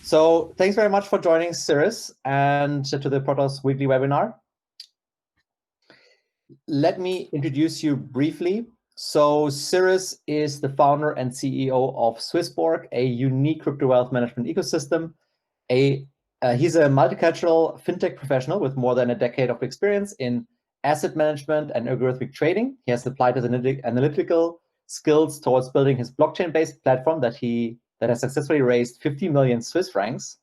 So thanks very much for joining Cyrus and to the Protos weekly webinar. Let me introduce you briefly. So Cyrus is the founder and CEO of Swissborg, a unique crypto wealth management ecosystem. He's a multicultural fintech professional with more than a decade of experience in asset management and algorithmic trading. He has applied his analytical skills towards building his blockchain-based platform that has successfully raised 50 million Swiss francs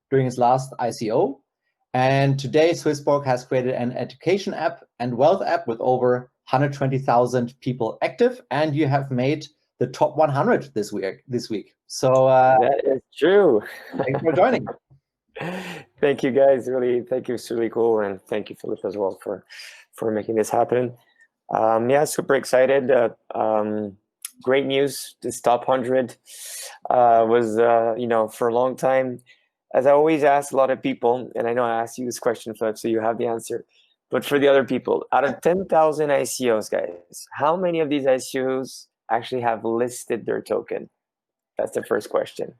during his last ICO. And today, Swissborg has created an education app and wealth app with over 120,000 people active, and you have made the top 100 this week. So that is true. Thanks for joining. Thank you, guys. Really, thank you. It's really cool, and thank you, Philip, as well for making this happen. Yeah, super excited. Great news. This top 100 was, for a long time. As I always ask a lot of people, and I know I asked you this question, Philip, so you have the answer. But for the other people, out of 10,000 ICOs, guys, how many of these ICOs actually have listed their token? That's the first question.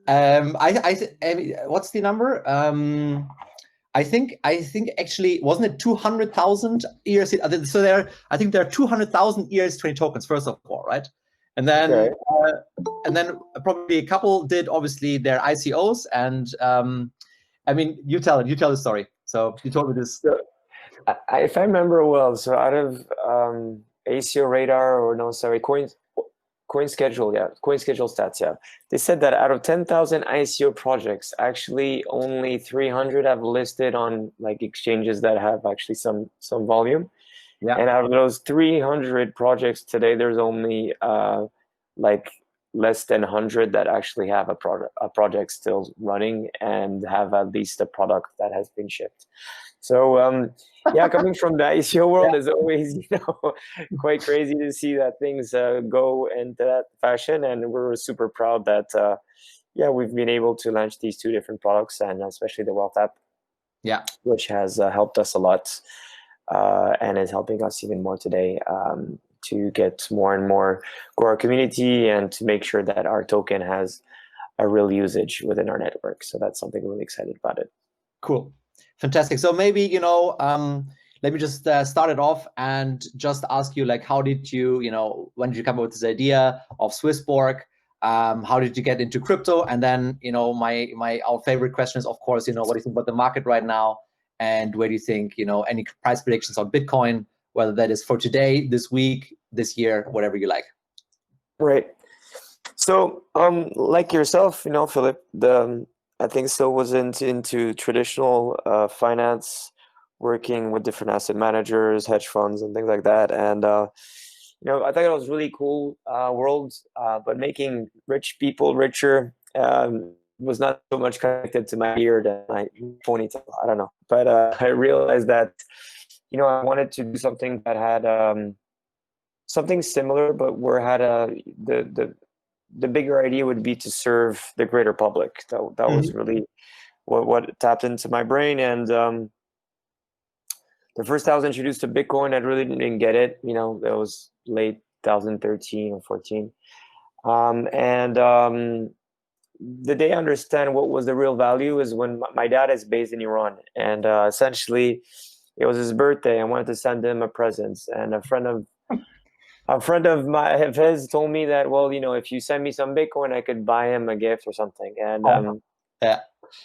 What's the number? I think actually, wasn't it 200,000 ERC? So I think there are 200,000 ERC20 tokens first of all, right? And then Okay. And then probably a couple did obviously their ICOs, and I mean, you tell the story. So you told me this. So, if I remember well, so out of ACO Radar, or no, sorry, CoinSchedule stats, yeah. They said that out of 10,000 ICO projects, actually only 300 have listed on like exchanges that have actually some volume. Yeah. And out of those 300 projects today, there's only like less than 100 that actually have a project still running and have at least a product that has been shipped. So yeah, coming from the ICO world is always quite crazy to see that things go into that fashion, and we're super proud that we've been able to launch these two different products, and especially the Wealth app, which has helped us a lot and is helping us even more today to get more and more grow our community and to make sure that our token has a real usage within our network. So that's something really excited about it. Cool. Fantastic. So maybe, let me just start it off and just ask you, like, how did you, when did you come up with this idea of Swissborg? How did you get into crypto? And then, our favorite question is, of course, what do you think about the market right now? And where do you think, any price predictions on Bitcoin, whether that is for today, this week, this year, whatever you like. Right. So, like yourself, Philip, I think still was into traditional finance, working with different asset managers, hedge funds, and things like that. And I thought it was really cool world, but making rich people richer was not so much connected to my beard and my ponytail. I don't know, but I realized that I wanted to do something that had something similar, but where had the bigger idea would be to serve the greater public. That was really what tapped into my brain. And the first I was introduced to Bitcoin, I really didn't get it. That was late 2013 or 14. The day I understand what was the real value is when my dad is based in Iran. And essentially, it was his birthday. I wanted to send him a present. And a friend of his told me that, well, if you send me some Bitcoin, I could buy him a gift or something. And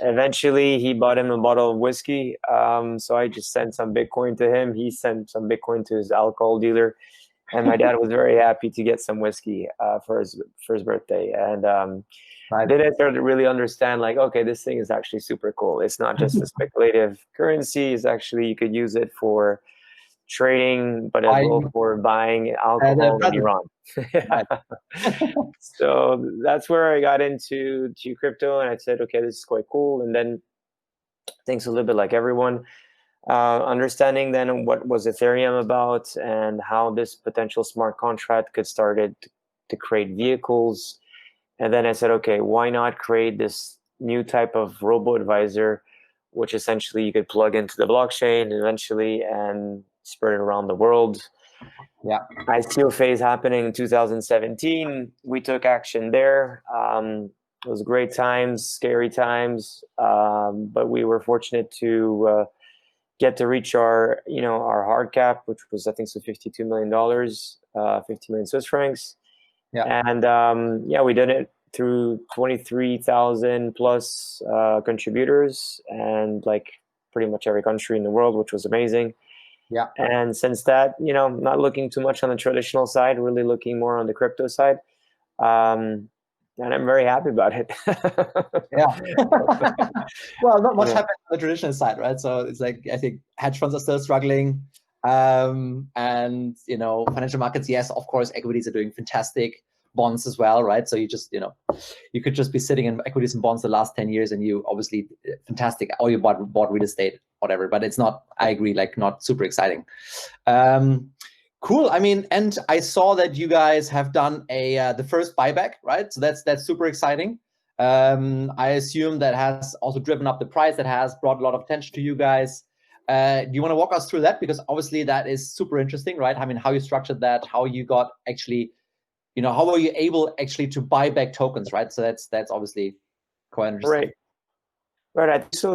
eventually he bought him a bottle of whiskey. So I just sent some Bitcoin to him. He sent some Bitcoin to his alcohol dealer. And my dad was very happy to get some whiskey for his birthday. And then I started to really understand, like, okay, this thing is actually super cool. It's not just a speculative currency. It's actually, you could use it for trading, but as well for buying alcohol in Iran. So that's where I got into crypto, and I said, okay, this is quite cool. And then things a little bit like everyone, understanding then what was Ethereum about and how this potential smart contract could start to create vehicles. And then I said, okay, why not create this new type of robo-advisor, which essentially you could plug into the blockchain eventually and spread it around the world. ICO phase happening in 2017. We took action there. It was great times, scary times, but we were fortunate to get to reach our hard cap, which was I think so $52 million, 50 million Swiss francs. Yeah. And we did it through 23,000 plus contributors, and like pretty much every country in the world, which was amazing. Yeah. And since that, not looking too much on the traditional side, really looking more on the crypto side. And I'm very happy about it. Yeah. Well, not much Yeah. happened on the traditional side, right? So it's like, I think hedge funds are still struggling. And, financial markets, yes, of course, equities are doing fantastic. Bonds as well, right? So you just, you could just be sitting in equities and bonds the last 10 years and you obviously fantastic, or you bought real estate, whatever, but it's not, I agree, like not super exciting. Cool. I mean, and I saw that you guys have done the first buyback, right? So that's super exciting. I assume that has also driven up the price, that has brought a lot of attention to you guys. Do you want to walk us through that? Because obviously that is super interesting, right? I mean, how you structured that, how you got actually, how were you able actually to buy back tokens, right? So that's obviously quite interesting. Right. I think so.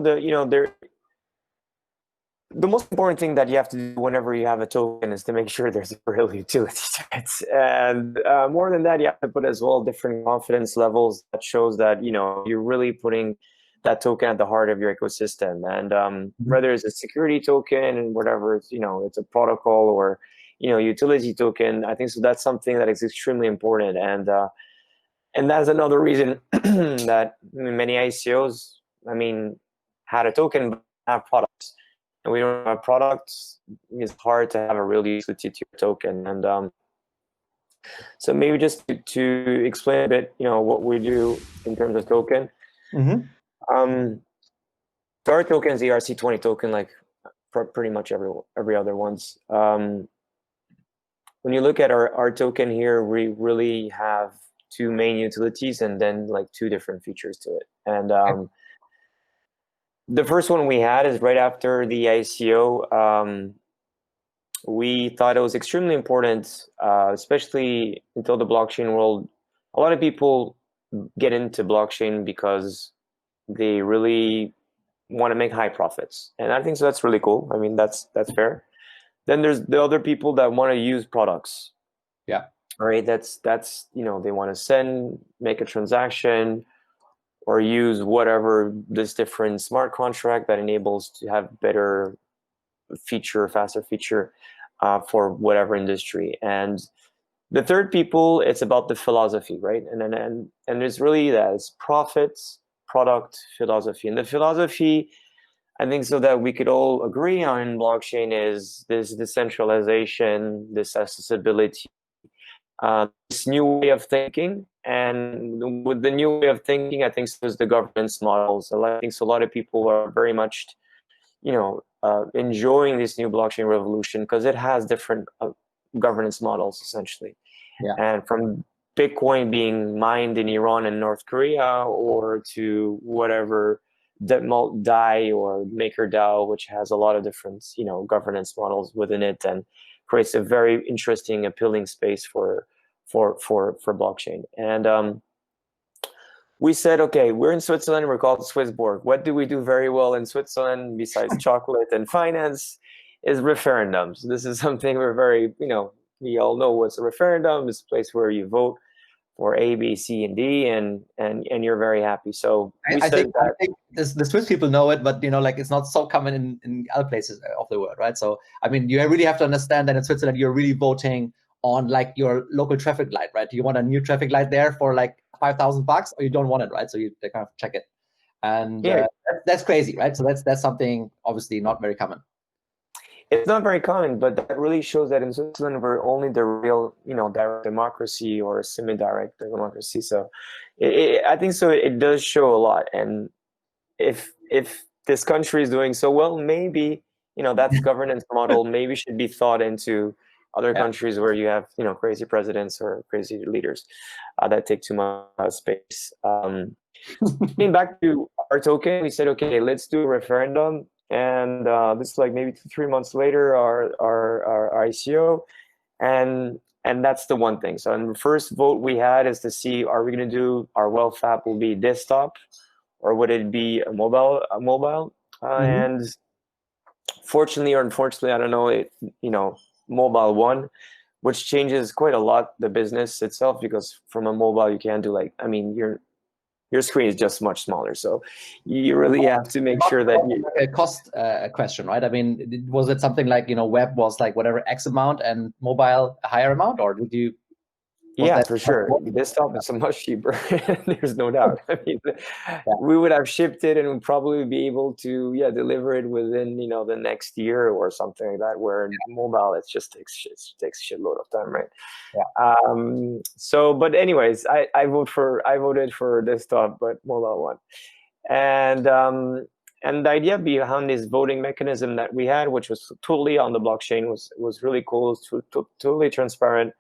The most important thing that you have to do whenever you have a token is to make sure there's a real utility to it. And more than that, you have to put as well different confidence levels that shows that, you're really putting that token at the heart of your ecosystem. And whether it's a security token and whatever, it's a protocol or, utility token, I think so that's something that is extremely important. And that's another reason that many ICOs, had a token but have products. And we don't have products, it's hard to have a real utility to your token. And so maybe just to explain a bit, what we do in terms of token. Mm-hmm. Our token is the ERC20 token, like pretty much every other ones. When you look at our token here, we really have two main utilities and then like two different features to it. And the first one we had is right after the ICO. We thought it was extremely important, especially until the blockchain world. A lot of people get into blockchain because they really want to make high profits, and I think so. That's really cool. I mean, that's fair. Then there's the other people that want to use products. Yeah. Right. That's they want to make a transaction, or use whatever this different smart contract that enables to have better feature, faster feature for whatever industry. And the third people, it's about the philosophy, right? And it's really that, it's profits, product, philosophy. And the philosophy, I think so that we could all agree on in blockchain is this decentralization, this accessibility, this new way of thinking. And with the new way of thinking, I think so is the governance models. I think so a lot of people are very much, enjoying this new blockchain revolution because it has different governance models essentially. Yeah. And from Bitcoin being mined in Iran and North Korea, or to whatever DAI or MakerDAO, which has a lot of different, governance models within it, and creates a very interesting, appealing space for blockchain. And we said, okay, we're in Switzerland, we're called Swissborg. What do we do very well in Switzerland besides chocolate and finance is referendums. This is something we're very, we all know what's a referendum. It's a place where you vote for A, B, C, and D, and you're very happy. So I think the Swiss people know it, but it's not so common in other places of the world, right? So I mean, you really have to understand that in Switzerland, you're really voting on like your local traffic light, right? Do you want a new traffic light there for like $5,000, or you don't want it, right? So they kind of check it, and that's crazy, right? So that's something obviously not very common. It's not very common, but that really shows that in Switzerland we're only the real, direct democracy or semi-direct democracy. So I think so. It does show a lot, and if this country is doing so well, maybe that's governance model maybe should be thought into other countries where you have crazy presidents or crazy leaders that take too much space. Getting back to our token, we said, okay, let's do a referendum. And this is like maybe 3 months later, our ICO, and And that's the one thing. So in the first vote we had is to see, are we going to do our wealth app will be desktop or would it be a mobile? And fortunately or unfortunately, I don't know, mobile won, which changes quite a lot the business itself, because from a mobile you can't do your screen is just much smaller. So you really have to make sure that a cost question, right? I mean, was it something like, web was like whatever X amount and mobile a higher amount, or did you? Yeah, for sure. Desktop is much cheaper. There's no doubt. I mean, we would have shipped it and would probably be able to, deliver it within, the next year or something like that. Where in mobile, it takes a shitload of time, right? Yeah. So, but anyways, I voted for desktop, but mobile won. And the idea behind this voting mechanism that we had, which was totally on the blockchain, was really cool. It's totally transparent.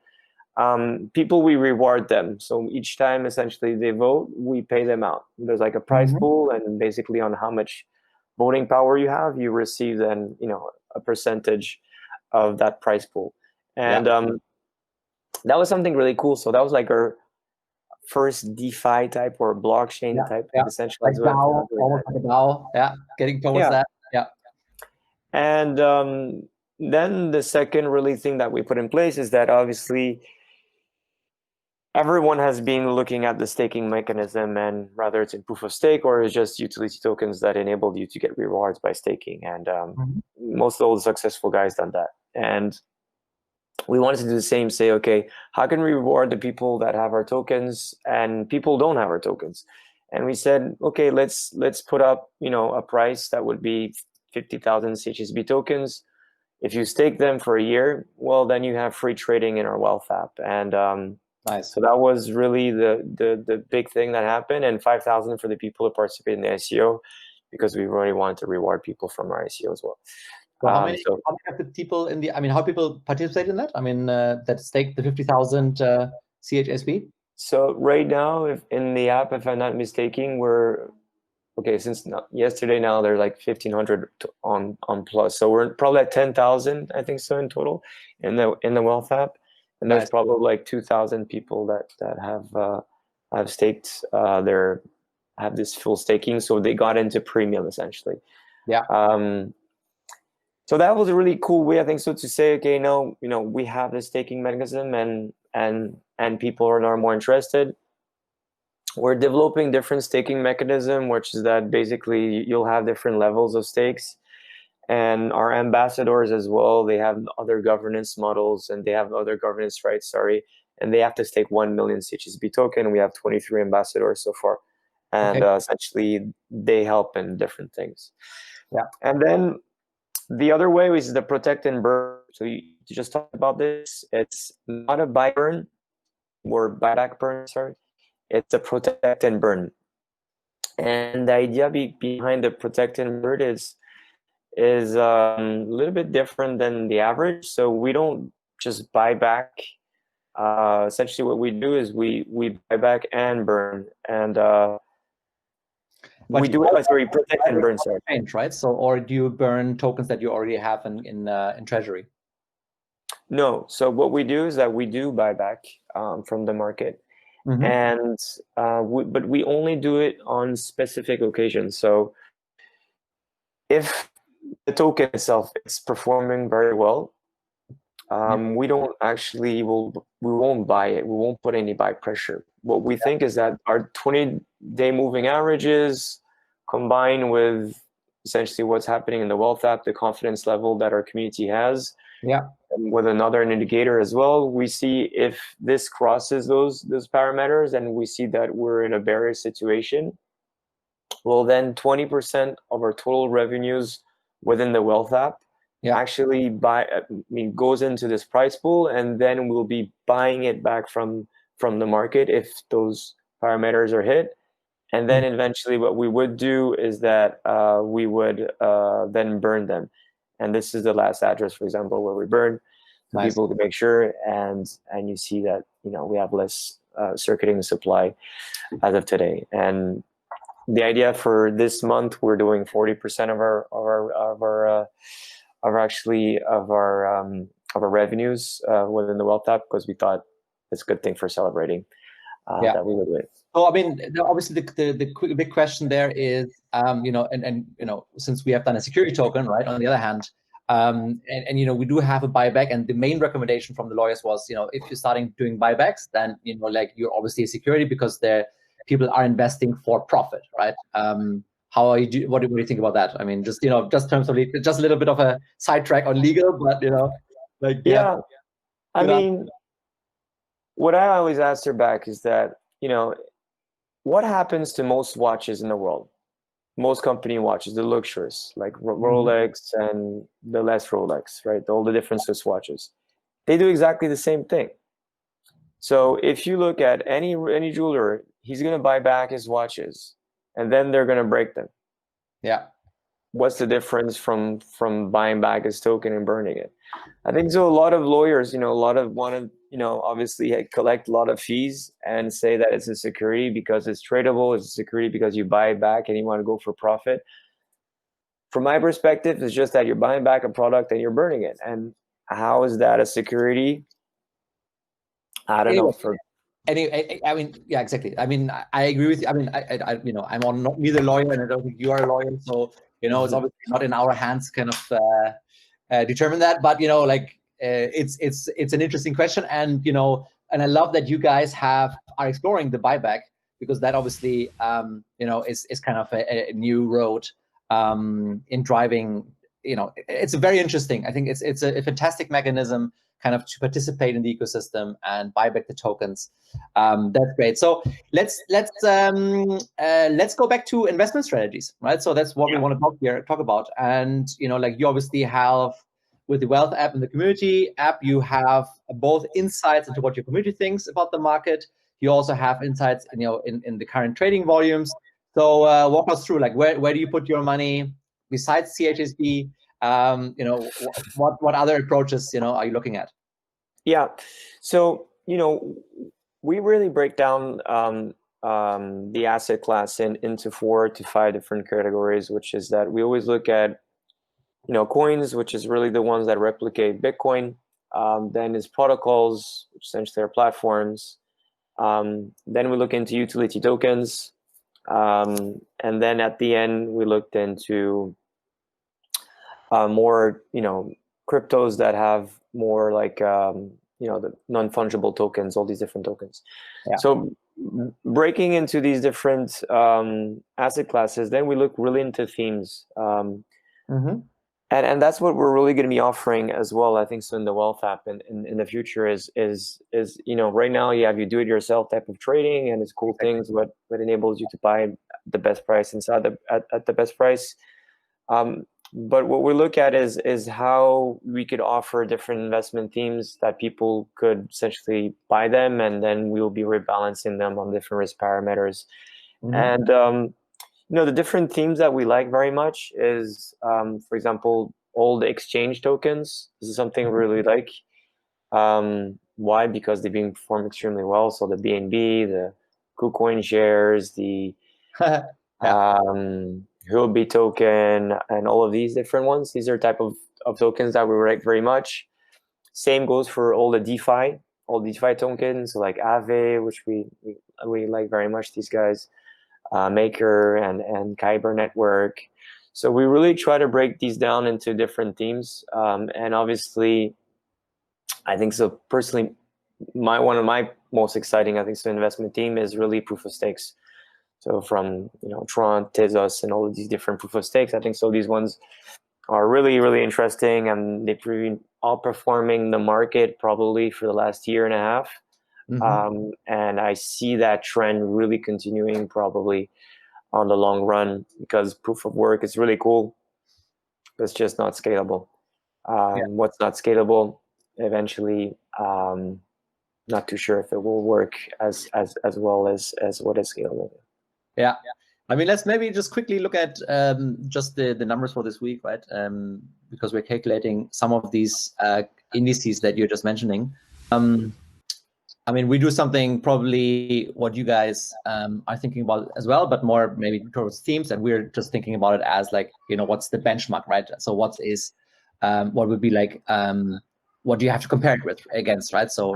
People, we reward them. So each time essentially they vote, we pay them out. There's like a prize pool, and basically on how much voting power you have, you receive then, a percentage of that prize pool. And that was something really cool. So that was like our first DeFi type or blockchain type decentralized, like DAO, almost like a DAO. Getting towards that. And then the second really thing that we put in place is that obviously everyone has been looking at the staking mechanism, and rather it's in proof of stake or it's just utility tokens that enable you to get rewards by staking. And most of all the successful guys done that. And we wanted to do the same, say, okay, how can we reward the people that have our tokens and people don't have our tokens? And we said, okay, let's put up, a price that would be 50,000 CHSB tokens. If you stake them for a year, well, then you have free trading in our wealth app. And nice. So that was really the big thing that happened, and 5,000 for the people who participate in the ICO, because we really wanted to reward people from our ICO as well. So how many of the people how people participate in that? I mean, that stake the 50,000 CHSB? So right now, in the app, if I'm not mistaken, since yesterday now, there's like 1,500 on plus. So we're probably at 10,000, I think so, in total in the wealth app. And there's probably like 2,000 people that have staked have this full staking. So they got into premium essentially. Yeah. So that was a really cool way, I think so, to say, okay, no, we have this staking mechanism and people are now more interested. We're developing different staking mechanism, which is that basically you'll have different levels of stakes. And our ambassadors as well, they have other governance models and they have other governance rights, and they have to stake 1 million CHSB token. We have 23 ambassadors so far. And essentially they help in different things. Yeah. And then the other way is the protect and burn. So you just talked about this. It's not a buy burn or buyback burn, It's a protect and burn. And the idea behind the protect and burn is a little bit different than the average. So we don't just buy back. Essentially what we do is we buy back and burn. And we do it, protect and burn. Change, right? So, or do you burn tokens that you already have in treasury? No. So what we do is that we do buy back from the market. And but we only do it on specific occasions. So if the token itself is performing very well, we don't actually we won't buy it. We won't put any buy pressure. What we think is that our 20-day moving averages combined with essentially what's happening in the wealth app, the confidence level that our community has, and with another indicator as well, we see if this crosses those parameters and we see that we're in a bearish situation, well, then 20% of our total revenues within the wealth app actually goes into this price pool, and then we'll be buying it back from the market if those parameters are hit. And then eventually what we would do is that we would then burn them. And this is the last address, for example, where we burn people to make sure, and you see that we have less circuiting supply as of today. And the idea for this month, we're doing 40% of our our revenues within the Wealth app, because we thought it's a good thing for celebrating that we would win. So I mean, obviously the big question there is, you know, and you know, since we have done a security token, right? On the other hand, and you know, we do have a buyback, and the main recommendation from the lawyers was, you know, if you're starting doing buybacks, then you know, like you're obviously a security because the people are investing for profit, right? How are you? What do you think about that? I mean, just you know, just terms of just a little bit of a sidetrack on legal, but you know, like yeah. I mean, what I always answer back is that, you know, what happens to most watches in the world? Most company watches, the luxuries like Rolex and the less Rolex, right? All the different Swiss watches, they do exactly the same thing. So if you look at any jeweler, he's going to buy back his watches, and then they're going to break them. Yeah. What's the difference from buying back his token and burning it? I think so. A lot of lawyers, you know, want to, you know, obviously collect a lot of fees and say that it's a security because it's tradable. It's a security because you buy it back and you want to go for profit. From my perspective, it's just that you're buying back a product and you're burning it. And how is that a security? I don't know. Anyway, I mean, yeah, exactly. I mean, I agree with you. I mean, I you know, I'm not neither a lawyer, and I don't think you are a lawyer. So, you know, it's obviously not in our hands, kind of determine that. But you know, like it's an interesting question, and you know, and I love that you guys are exploring the buyback, because that obviously, you know, is kind of a new road in driving. You know, it's very interesting. I think it's a fantastic mechanism, kind of to participate in the ecosystem and buy back the tokens. That's great. So let's go back to investment strategies, right? So that's what we want to talk about. And you know, like you obviously have with the Wealth app and the community app, you have both insights into what your community thinks about the market. You also have insights, you know, in the current trading volumes. So walk us through, like where do you put your money besides CHSB? You know, what other approaches, you know, are you looking at? Yeah, so you know, we really break down the asset class into 4 to 5 different categories, which is that we always look at, you know, coins, which is really the ones that replicate Bitcoin. Then is protocols, which essentially are platforms. Then we look into utility tokens, and then at the end we looked into more, you know, cryptos that have more like, you know, the non-fungible tokens, all these different tokens. Yeah. So breaking into these different asset classes, then we look really into themes. And that's what we're really going to be offering as well, I think, so in the Wealth app in the future is you know, right now you have your do-it-yourself type of trading, and it's cool things what enables you to buy the best price inside at the best price. But what we look at is how we could offer different investment themes that people could essentially buy them, and then we'll be rebalancing them on different risk parameters. And you know, the different themes that we like very much is, for example, all the exchange tokens. This is something we really like. Why? Because they've been performed extremely well. So the BNB, the KuCoin shares, the Huobi token, and all of these different ones. These are type of tokens that we like very much. Same goes for all the DeFi tokens like Aave, which we like very much. These guys, Maker and Kyber Network. So we really try to break these down into different themes. And obviously, I think so. Personally, one of my most exciting, I think, so investment theme is really proof of stakes. So from, you know, Tron, Tezos, and all of these different proof of stakes, I think so these ones are really, really interesting, and they've been outperforming the market probably for the last year and a half. And I see that trend really continuing probably on the long run, because proof of work is really cool. It's just not scalable. What's not scalable, eventually, not too sure if it will work as well as what is scalable. Yeah. I mean, let's maybe just quickly look at just the numbers for this week, right? Because we're calculating some of these indices that you're just mentioning. I mean, we do something probably what you guys are thinking about as well, but more maybe towards themes, and we're just thinking about it as like, you know, what's the benchmark, right? So what would be like what do you have to compare it with against, right? So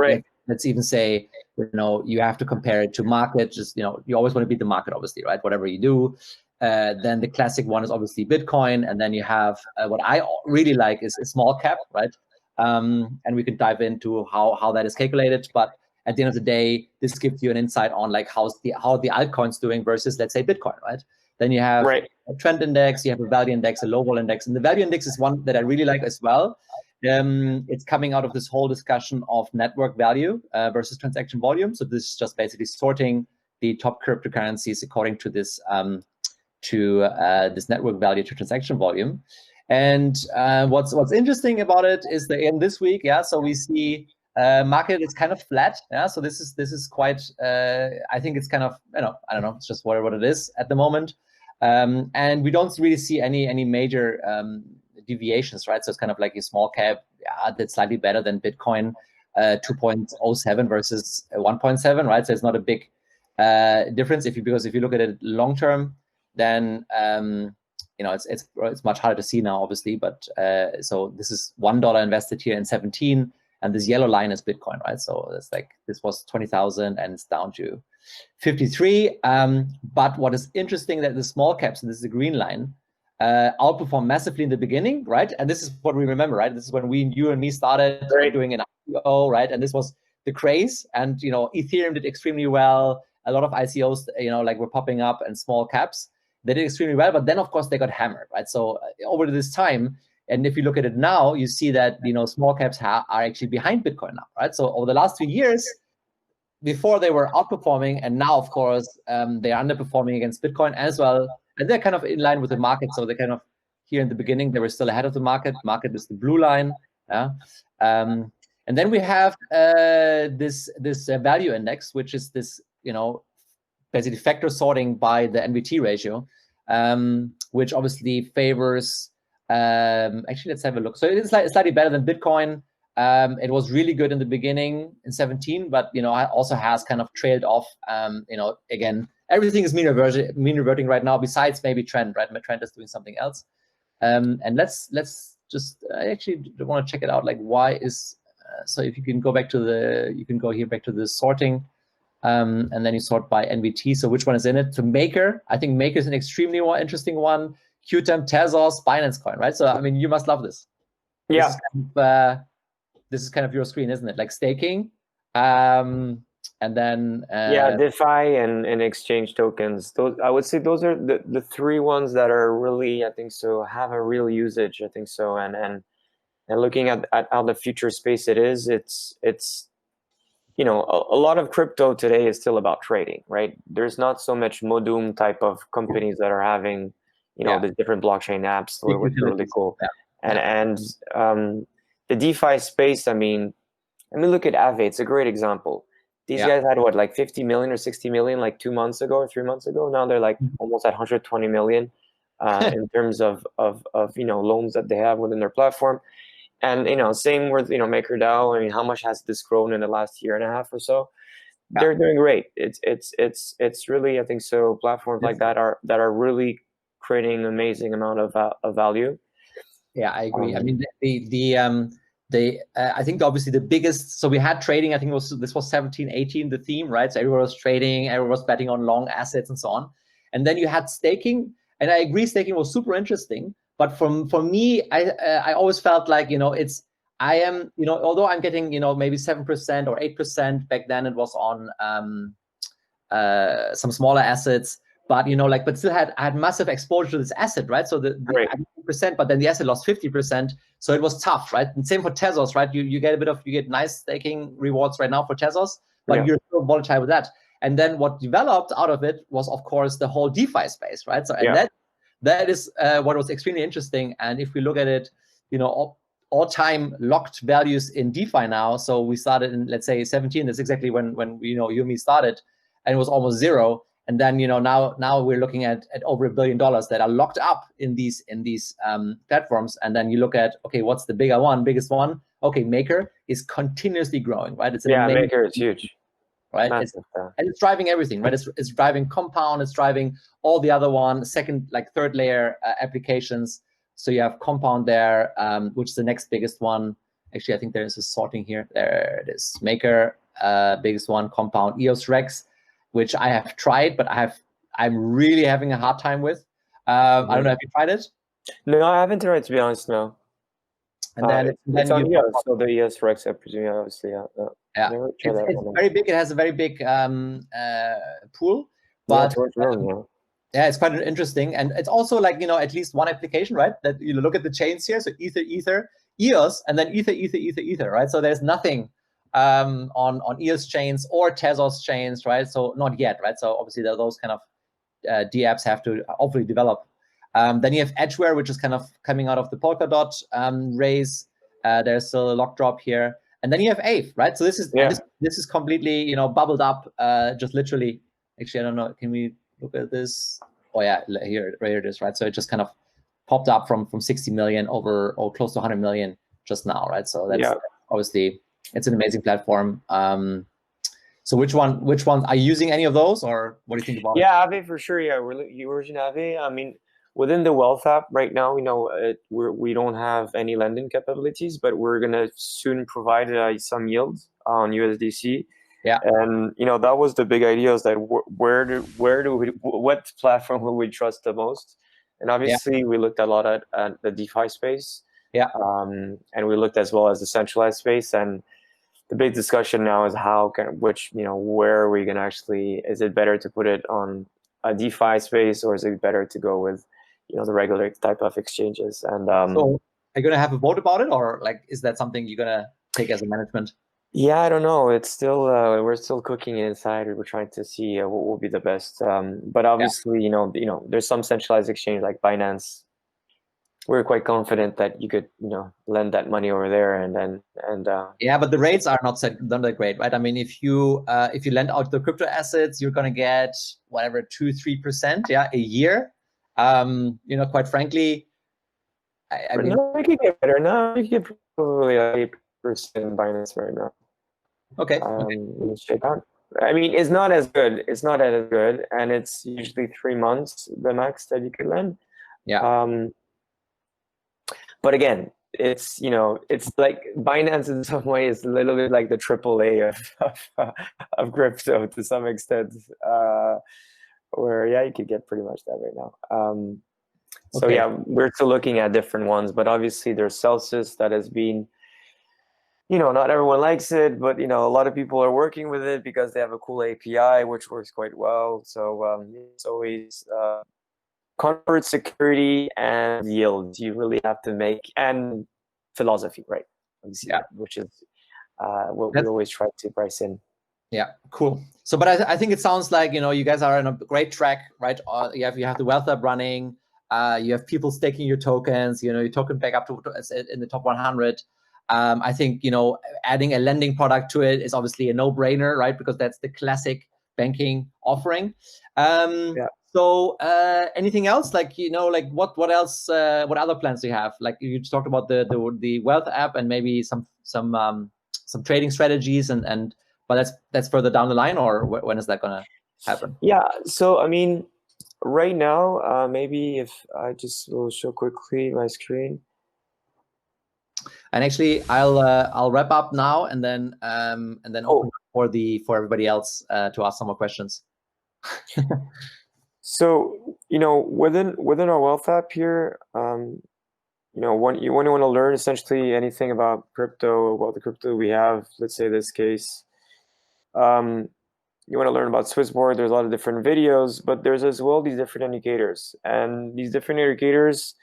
let's even say, you have to compare it to market. Just, you always want to beat the market, obviously, right? Whatever you do. Then the classic one is obviously Bitcoin, and then you have what I really like is a small cap, right? And we can dive into how that is calculated. But at the end of the day, this gives you an insight on like how the altcoins doing versus, let's say, Bitcoin, right? Then you have a trend index, you have a value index, a low vol index, and the value index is one that I really like as well. It's coming out of this whole discussion of network value versus transaction volume. So this is just basically sorting the top cryptocurrencies according to this this network value to transaction volume. And what's interesting about it is that in this week, so we see market is kind of flat. So this is quite. I think it's kind of, I don't know. It's just what it is at the moment, and we don't really see any major deviations, right? So it's kind of like a small cap that's slightly better than Bitcoin, 2.07 versus 1.7, right? So it's not a big difference because if you look at it long term, then it's much harder to see now, obviously. But so this is $1 invested here in 17, and this yellow line is Bitcoin, right? So it's like this was 20,000 and it's down to 53. But what is interesting that the small caps, and this is the green line, outperform massively in the beginning, right? And this is what we remember, right? This is when you and me started doing an ICO, right? And this was the craze, and Ethereum did extremely well. A lot of ICOs, like were popping up, and small caps, they did extremely well. But then, of course, they got hammered, right? So over this time, and if you look at it now, you see that small caps are actually behind Bitcoin now, right? So over the last 2 years, before they were outperforming, and now, of course, they are underperforming against Bitcoin as well. And they're kind of in line with the market. So they're kind of here in the beginning, they were still ahead of the market. Market is the blue line. And then we have this value index, which is this, basically factor sorting by the NVT ratio, which obviously favors, actually, let's have a look. So it's slightly better than Bitcoin. It was really good in the beginning in 17, but also has kind of trailed off. Again, everything is mean reverting right now, besides maybe trend, right? Trend is doing something else. And let's just, I actually want to check it out. Like, why is so? If you can go back to you can go here back to the sorting, and then you sort by NVT. So which one is in it? So Maker, I think Maker is an extremely interesting one. Qtum, Tezos, Binance Coin, right? So I mean, you must love this. Yeah. This is kind of your screen, isn't it? Like staking, and then DeFi and exchange tokens. Those, I would say, those are the three ones that are really, I think so, have a real usage. I think so, and looking at how the future space it's a lot of crypto today is still about trading, right? There's not so much Modum type of companies that are having the different blockchain apps, which are really cool. And the DeFi space, I mean, look at Aave. It's a great example. These guys had what, like 50 million or 60 million like 2 months ago or 3 months ago. Now they're like almost at 120 million in terms of loans that they have within their platform. And same with MakerDAO. I mean, how much has this grown in the last year and a half or so? They're doing great. It's really, I think so, platforms like that are really creating an amazing amount of value. Yeah, I agree. I mean, I think obviously the biggest, so we had trading, I think this was 17, 18, the theme, right? So everyone was trading, everyone was betting on long assets and so on. And then you had staking, and I agree, staking was super interesting. But for me, I always felt like, I am, although I'm getting, maybe 7% or 8%, back then it was on some smaller assets. But but still I had massive exposure to this asset, right? So the 8%, but then the asset lost 50%. So it was tough, right? And same for Tezos, right? You get nice staking rewards right now for Tezos, but you're still volatile with that. And then what developed out of it was, of course, the whole DeFi space, right? So and that is what was extremely interesting. And if we look at it, all-time locked values in DeFi now. So we started in, let's say, 17. That's exactly when you and me started, and it was almost zero. And then now we're looking at over $1 billion that are locked up in these platforms. And then you look at, okay, what's the biggest one? Okay, Maker is continuously growing, right? It's Maker is huge, right? And it's driving everything, right? It's driving Compound, it's driving all the other third layer applications. So you have Compound there, which is the next biggest one. Actually, I think there is a sorting here. There it is. Maker, biggest one, compound, EOS Rex, which I have tried, but I'm really having a hard time with. I don't know, have you tried it? No, I haven't tried, to be honest, no. And then it's on EOS, so the EOS Rex, I presume, obviously. Yeah, it's very big. It has a very big pool, but yeah, it's quite interesting. And it's also like, you know, at least one application, right? That you look at the chains here. So Ether, EOS, and then Ether, right? So there's nothing on EOS chains or Tezos chains, right? So not yet, right? So obviously those kind of DApps have to hopefully develop. Then you have Edgeware, which is kind of coming out of the Polkadot race. There's still a lock drop here. And then you have Aave, right? So this is this is completely, you know, bubbled up, just literally. Actually, I don't know. Can we look at this? Oh yeah, here it is, right? So it just kind of popped up from 60 million over close to 100 million just now, right? So that's obviously, it's an amazing platform. So which one are you using any of those, or what do you think about it? Yeah, Aave for sure. Yeah, we're using Aave. I mean, within the Wealth app right now, you know, we don't have any lending capabilities, but we're gonna soon provide some yield on USDC. Yeah, and you know, that was the big idea, is that what platform will we trust the most? And obviously, we looked a lot at the DeFi space. Yeah, and we looked as well as the centralized space. And the big discussion now is where are we gonna actually? Is it better to put it on a DeFi space, or is it better to go with, you know, the regular type of exchanges? And so are you gonna have a vote about it, or like, is that something you're gonna take as a management? Yeah, I don't know. It's still we're still cooking inside. We're trying to see what will be the best. But obviously, you know, there's some centralized exchange like Binance. We're quite confident that you could, you know, lend that money over there, and yeah, but the rates are not that great, right? I mean, if you lend out the crypto assets, you're gonna get whatever 2-3%, yeah, a year. You know, quite frankly, I mean, no, we could get better. No, you could probably 8% in Binance right now. Okay. I mean, it's not as good. It's not as good, and it's usually 3 months the max that you can lend. Yeah. But again, it's, you know, it's like Binance in some way is a little bit like the AAA of crypto to some extent, where you could get pretty much that right now. So yeah, we're still looking at different ones, but obviously there's Celsius that has been, you know, not everyone likes it, but you know, a lot of people are working with it because they have a cool API which works quite well. So it's always comfort, security, and yield. You really have to make, and philosophy, right? Yeah, which is what we always try to price in. Yeah, cool. So, but I think it sounds like, you know, you guys are on a great track, right? You have the Wealth app running. You have people staking your tokens. You know, your token back up to in the top 100. I think, you know, adding a lending product to it is obviously a no-brainer, right? Because that's the classic banking offering. So anything else, like, you know, like what else? What other plans do you have? Like, you just talked about the Wealth app and maybe some trading strategies, but that's further down the line, or when is that gonna happen? Yeah. So I mean, right now, maybe if I just will show quickly my screen. And actually, I'll wrap up now and then open for everybody else to ask some more questions. So, you know, within our Wealth app here, you know, when you want to learn essentially anything about the crypto we have, let's say this case, you want to learn about Swissborg, there's a lot of different videos, but there's as well these different indicators, and these different indicators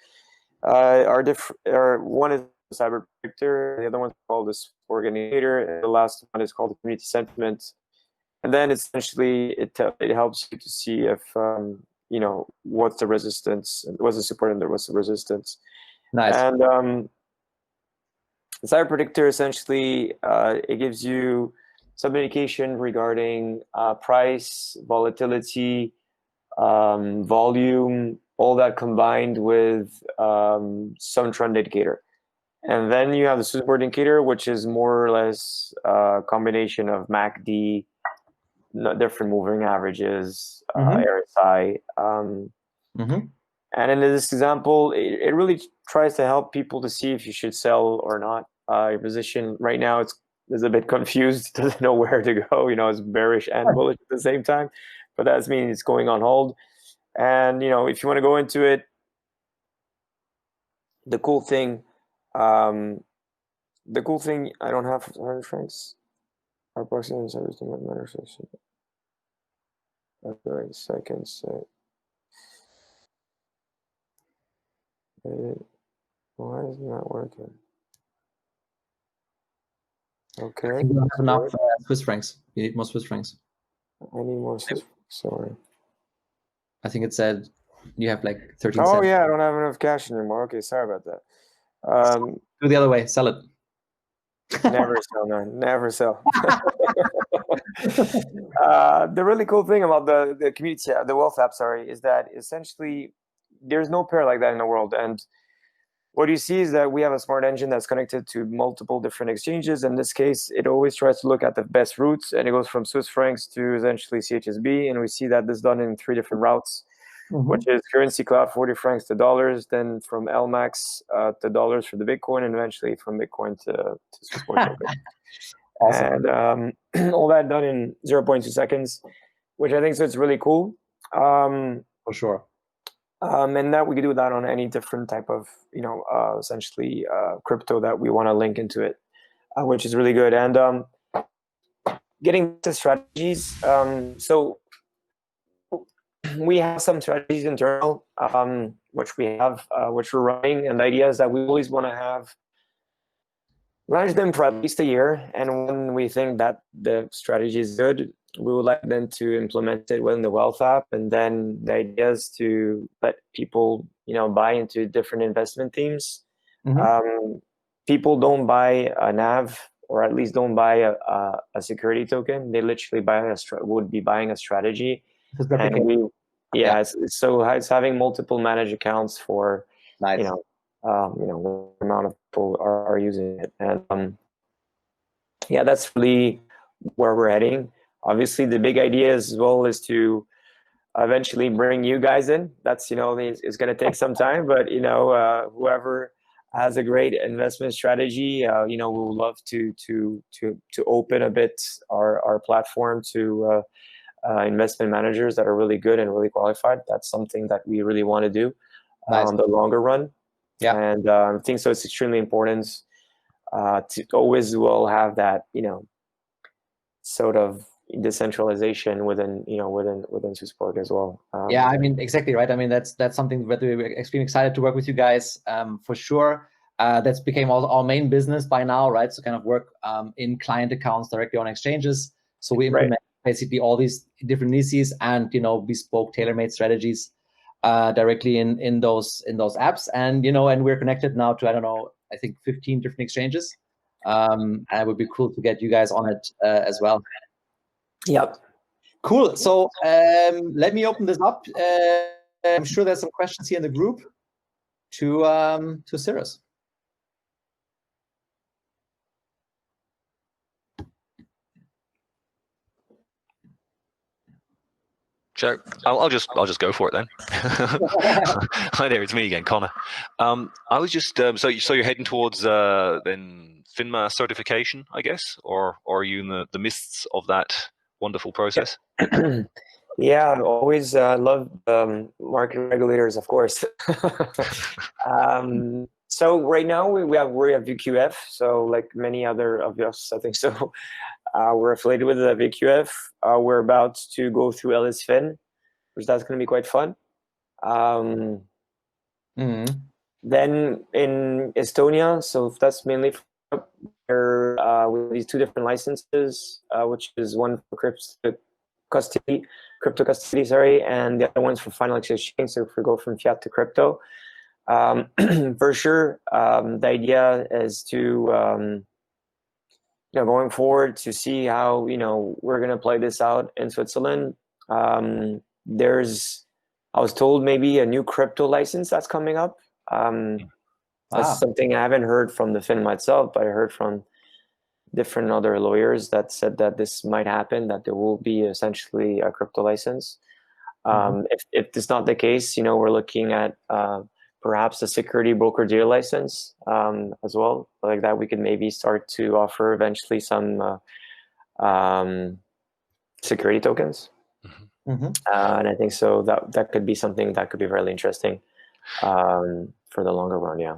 are different. One is cyber predictor, the other one's called the Swissborg indicator, and the last one is called the community sentiment. And then essentially it helps you to see if you know, what's the resistance, what's the support, and what's the resistance. Nice. And the cyber predictor essentially it gives you some indication regarding price, volatility, volume, all that combined with some trend indicator. And then you have the Swissborg indicator, which is more or less a combination of MACD, different moving averages, RSI. And in this example, it really tries to help people to see if you should sell or not. Your position right now is a bit confused, doesn't know where to go. It's bearish and bullish at the same time, but that means it's going on hold. And if you want to go into it, the cool thing, I don't have 100 francs. Our proximity service to matter section. Okay, seconds. Why is it not working? Okay. I think you don't have enough Swiss francs. You need more Swiss francs. I need more Swiss francs. Sorry. I think it said you have like 13 Oh cents. yeah, I don't have enough cash anymore. Okay, sorry about that. Do the other way. Sell it. Never sell, man. Never sell. The really cool thing about the community, the wealth app, is that essentially there's no pair like that in the world. And what you see is that we have a smart engine that's connected to multiple different exchanges. In this case, it always tries to look at the best routes, and it goes from Swiss francs to essentially CHSB. And we see that this is done in 3 different routes, which is currency cloud, 40 francs to dollars, then from LMAX to dollars for the Bitcoin, and eventually from Bitcoin to Swissborg token. Awesome. And all that done in 0.2 seconds, which I think is really cool. For sure. And that we can do that on any different type of, essentially crypto that we want to link into it, which is really good. And getting to strategies. So we have some strategies internal, which we're running, and the idea is that we always want to manage them for at least a year. And when we think that the strategy is good, we would like them to implement it within the wealth app. And then the idea is to let people, buy into different investment themes. People don't buy a NAV, or at least don't buy a security token. They literally would be buying a strategy. And it's having multiple managed accounts for, nice. What amount of people are using it. And that's really where we're heading. Obviously, the big idea as well is to eventually bring you guys in. That's, it's going to take some time, but, whoever has a great investment strategy, we would love to open a bit our platform to investment managers that are really good and really qualified. That's something that we really want to do on the longer run. Yeah. And I think so. It's extremely important to always will have that, sort of decentralization within Swissborg as well. Yeah, I mean, exactly right. I mean, that's something that we're extremely excited to work with you guys, for sure. That's became our main business by now, right? So kind of work in client accounts directly on exchanges. So we implement basically all these different niches and bespoke tailor-made strategies directly in those apps. And and we're connected now to, I think 15 different exchanges. And it would be cool to get you guys on it as well. Yep. Cool. So let me open this up. I'm sure there's some questions here in the group to Cyrus. Sure. I'll just go for it then. Hi there, it's me again, Connor. I was just so you're heading towards then FINMA certification, I guess, or are you in the midst of that wonderful process? Yeah, always love market regulators, of course. So right now we have VQF. So like many other of us, I think so. We're affiliated with the VQF. We're about to go through LSFIN, which that's going to be quite fun. Then in Estonia, so that's mainly with these 2 different licenses, which is one for crypto custody, and the other one's for final exchange. So if we go from fiat to crypto, for sure, the idea is to going forward to see how we're going to play this out in Switzerland. There's, I was told, maybe a new crypto license that's coming up. That's something I haven't heard from the FINMA itself, but I heard from different other lawyers that said that this might happen, that there will be essentially a crypto license. If it's not the case, we're looking at perhaps a security broker dealer license as well. Like that, we could maybe start to offer eventually some security tokens. Mhm. And I think so that could be something that could be really interesting for the longer run. Yeah.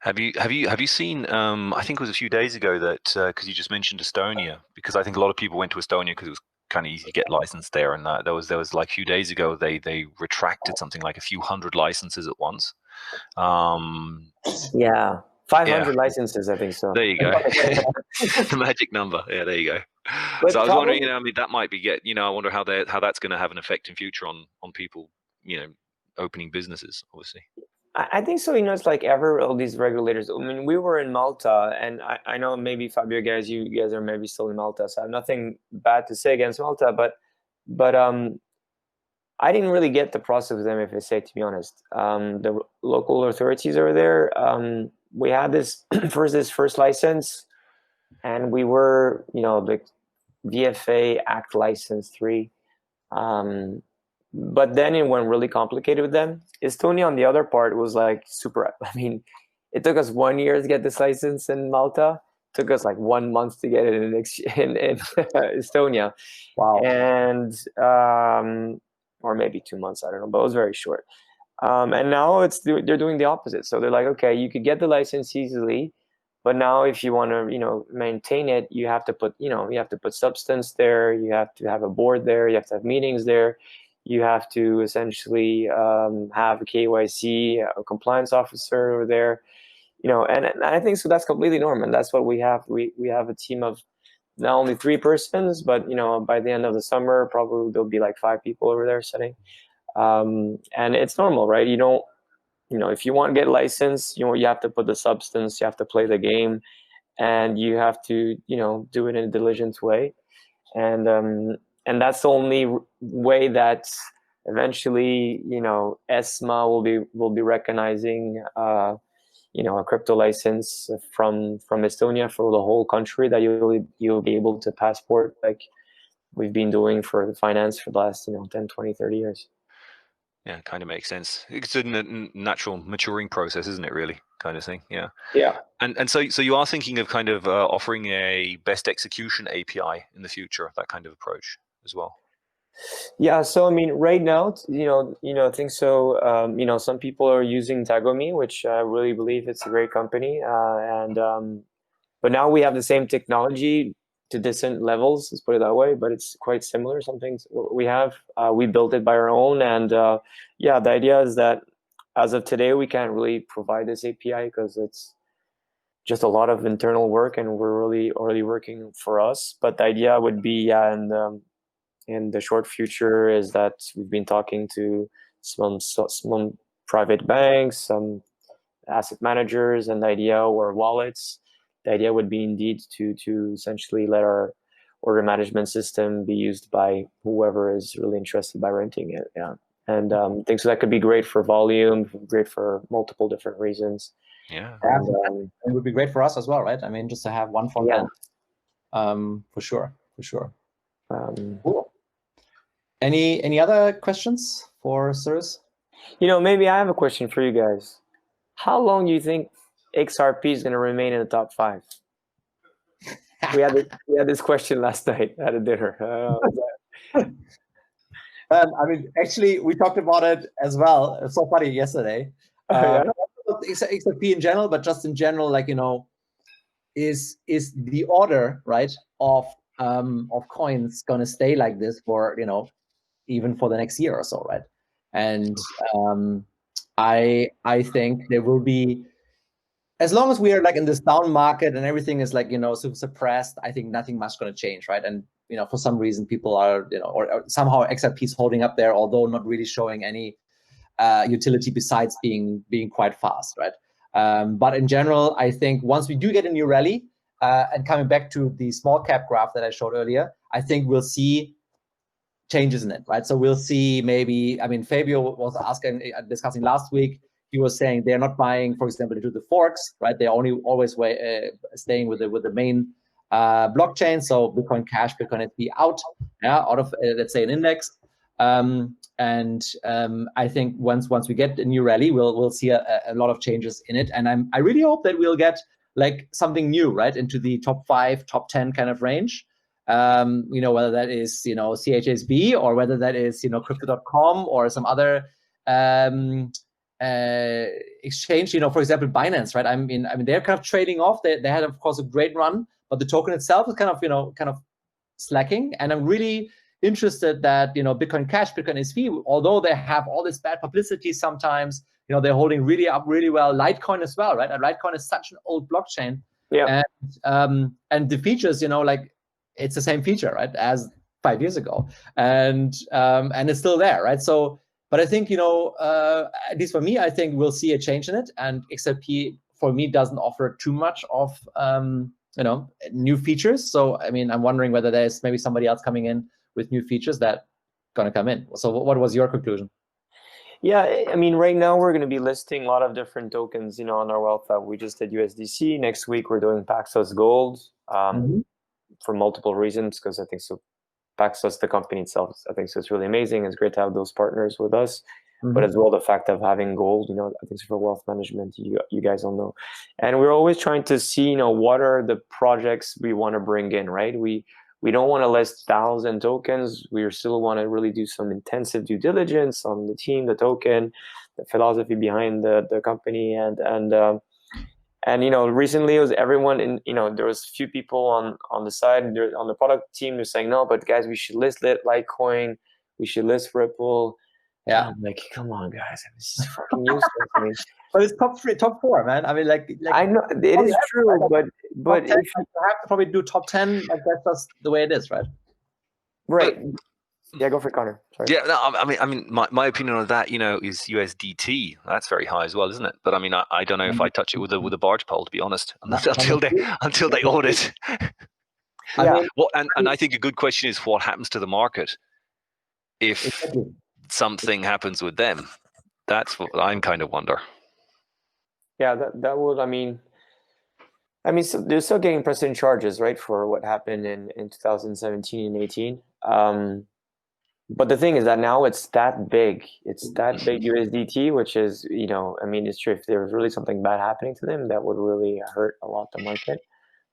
Have you seen? I think it was a few days ago that because you just mentioned Estonia, because I think a lot of people went to Estonia because it was kind of easy to get licensed there, and there was like a few days ago they retracted something like a few hundred licenses at once. Yeah, 500 Yeah. licenses, I think so. There you go. The magic number. Yeah, there you go. But So I was wondering, I mean, that might be I wonder how that's going to have an effect in future on people, opening businesses, obviously. I think so. It's like all these regulators. I mean, we were in Malta, and I know maybe Fabio, you guys are maybe still in Malta, so I have nothing bad to say against Malta, but I didn't really get the process with them, if I say, to be honest. The local authorities over there, we had this first license, and we were, the VFA Act License 3. But then it went really complicated with them. Estonia, on the other part, was like super. I mean, it took us 1 year to get this license in Malta. It took us like 1 month to get it in Estonia. Wow. And or maybe 2 months, I don't know, but it was very short. And now they're doing the opposite. So they're like, okay, you could get the license easily, but now if you want to, maintain it, you have to put, substance there. You have to have a board there. You have to have meetings there. You have to essentially have a KYC, a compliance officer over there, and I think so that's completely normal. And that's what we have. We have a team of not only 3 persons, but, by the end of the summer, probably there'll be like 5 people over there sitting. And it's normal, right? You don't, if you want to get licensed, you have to put the substance, you have to play the game, and you have to, do it in a diligent way. And that's the only way that eventually, ESMA will be recognizing, a crypto license from Estonia for the whole country, that you'll be able to passport, like we've been doing for the finance for the last 10, 20, 30 years. Yeah, kind of makes sense. It's a natural maturing process, isn't it? Really, kind of thing. Yeah. Yeah. And so you are thinking of kind of offering a best execution API in the future, that kind of approach as well. Yeah, so I mean, right now, I think so. Some people are using Tagomi, which I really believe it's a great company, but now we have the same technology to different levels. Let's put it that way, but it's quite similar. Some things we have, we built it by our own, and yeah, the idea is that as of today, we can't really provide this API because it's just a lot of internal work, and we're really already working for us. But the idea would be, yeah, and in the short future is that we've been talking to some private banks, some asset managers, and the idea, or wallets. The idea would be indeed to essentially let our order management system be used by whoever is really interested by renting it. Yeah, and I think so that could be great for volume, great for multiple different reasons. Yeah, and, it would be great for us as well, right? I mean, just to have one front yeah, end. For sure. Cool. Any other questions for Cyrus? Maybe I have a question for you guys. How long do you think XRP is going to remain in the top 5? We had this question last night at a dinner. I mean, actually, we talked about it as well. It's so funny yesterday. Yeah. XRP in general, but just in general, like, is the order, right, of coins going to stay like this for, even for the next year or so, right? And I think there will be, as long as we are like in this down market and everything is like, suppressed, I think nothing much going to change, right? And for some reason people are, or somehow XRP is holding up there, although not really showing any utility besides being quite fast, right? But in general, I think once we do get a new rally, and coming back to the small cap graph that I showed earlier, I think we'll see changes in it, right? So we'll see maybe, I mean, Fabio was discussing last week, he was saying they're not buying, for example, into the forks, right? They're always staying with the main blockchain. So Bitcoin Cash, Bitcoin SB out of, let's say, an index. I think once we get a new rally, we'll see a lot of changes in it. And I really hope that we'll get like something new, right, into the top 5, top 10 kind of range. Whether that is, CHSB, or whether that is, crypto.com or some other exchange, for example, Binance, right? I mean, they're kind of trading off. They had, of course, a great run, but the token itself is kind of slacking. And I'm really interested that, Bitcoin Cash, Bitcoin SV, although they have all this bad publicity sometimes, they're holding really well. Litecoin as well, right? And Litecoin is such an old blockchain. Yeah. And the features, like it's the same feature, right, as 5 years ago, and it's still there, right? So, but I think, at least for me, I think we'll see a change in it. And XRP for me doesn't offer too much of new features. So I mean, I'm wondering whether there's maybe somebody else coming in with new features that gonna come in. So what was your conclusion? Yeah, I mean, right now we're going to be listing a lot of different tokens, on our Wealth Hub. We just did USDC. Next week we're doing Paxos Gold for multiple reasons, because I think so. Paxos, the company itself, I think so. It's really amazing. It's great to have those partners with us, but as well the fact of having gold, I think so for wealth management, you guys all know. And we're always trying to see, what are the projects we want to bring in, right? We don't want to list 1,000 tokens. We still want to really do some intensive due diligence on the team, the token, the philosophy behind the company, and recently it was everyone in. There was a few people on the side, on the product team, who saying, no, but guys, we should list Litecoin, we should list Ripple. Yeah, I'm like, come on, guys, this is fucking useless. I mean, but it's top 4, man. I mean, like I know it is true, but if you have to probably do top 10, like that's just the way it is, right? Right. Yeah, go for it, Connor. Sorry. Yeah, no, I mean, my opinion on that, is USDT. That's very high as well, isn't it? But I mean, I don't know if I touch it with a barge pole, to be honest, until they audit. Yeah. Well, and I think a good question is what happens to the market if something happens with them. That's what I'm kind of wonder. Yeah, that would. I mean, so they're still getting precedent charges, right, for what happened in 2017 and 18. But the thing is that now it's that big. It's that big USDT, which is, I mean, it's true. If there was really something bad happening to them, that would really hurt a lot the market.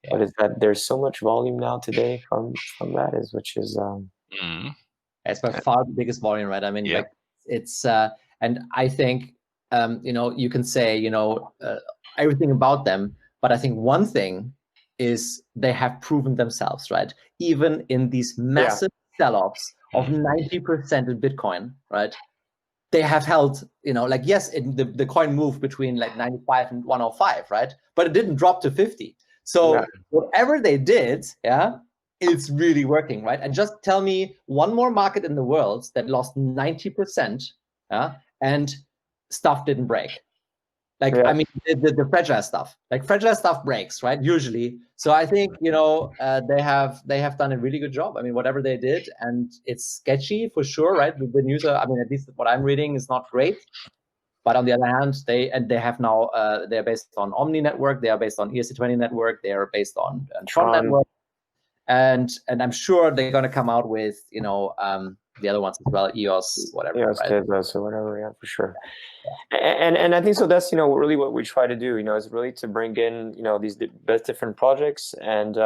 Yeah. But it's that there's so much volume now today from that, which is it's by far the biggest volume, right? I mean, like it's and I think you can say everything about them, but I think one thing is they have proven themselves, right? Even in these massive sell-offs of 90% in Bitcoin, right? They have held, yes, the coin moved between like 95 and 105, right? But it didn't drop to 50. So whatever they did, it's really working, right? And just tell me one more market in the world that lost 90%, and stuff didn't break. Like, I mean, the fragile stuff, fragile stuff breaks, right? Usually. So I think, they have done a really good job. I mean, whatever they did, and it's sketchy for sure, right? The news, I mean, at least what I'm reading is not great. But on the other hand, they have now, they're based on Omni network, they are based on ERC20 network, they are based on Tron network. And I'm sure they're going to come out with, the other ones as well, EOS, whatever. EOS, right? Tezos, or whatever, yeah, for sure. And I think so. That's really what we try to do. Is really to bring in these best different projects, and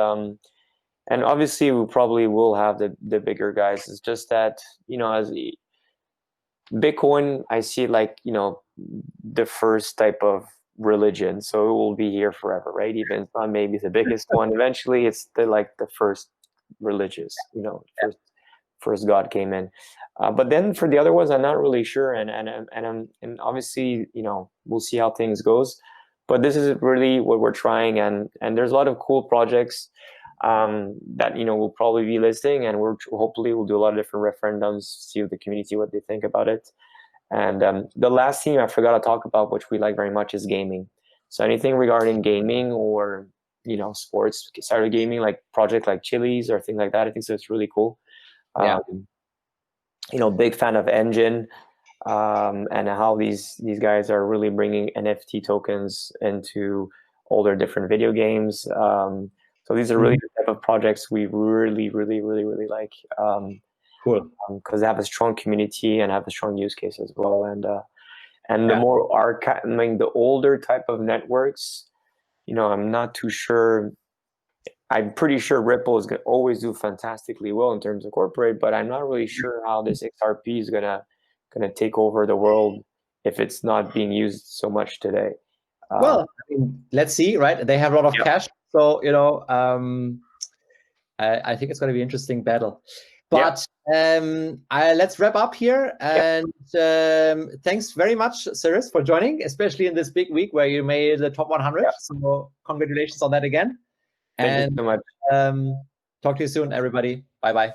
obviously we probably will have the bigger guys. It's just that as Bitcoin, I see like the first type of religion, so it will be here forever, right? Even it's not maybe the biggest one. Eventually, it's the first religious, first God came in. But then for the other ones, I'm not really sure, and obviously, we'll see how things goes. But this is really what we're trying, and there's a lot of cool projects that we'll probably be listing, and hopefully we'll do a lot of different referendums, see the community what they think about it. And the last theme I forgot to talk about, which we like very much, is gaming. So anything regarding gaming or sports, started gaming, like project like Chili's or things like that, I think so. It's really cool. Big fan of Engine, and how these guys are really bringing NFT tokens into all their different video games. So these are really the type of projects we really, really, really, really like. Cool. Because they have a strong community and have a strong use case as well. And the Yeah. more archaic, I mean, the older type of networks, I'm not too sure. I'm pretty sure Ripple is going to always do fantastically well in terms of corporate, but I'm not really sure how this XRP is gonna take over the world if it's not being used so much today. Well, I mean, let's see, right? They have a lot of Yeah. cash, so I think it's going to be an interesting battle. But let's wrap up here. And thanks very much, Cyrus, for joining, especially in this big week where you made the top 100. Yeah. So congratulations on that again. Thank you so much. Talk to you soon, everybody. Bye-bye.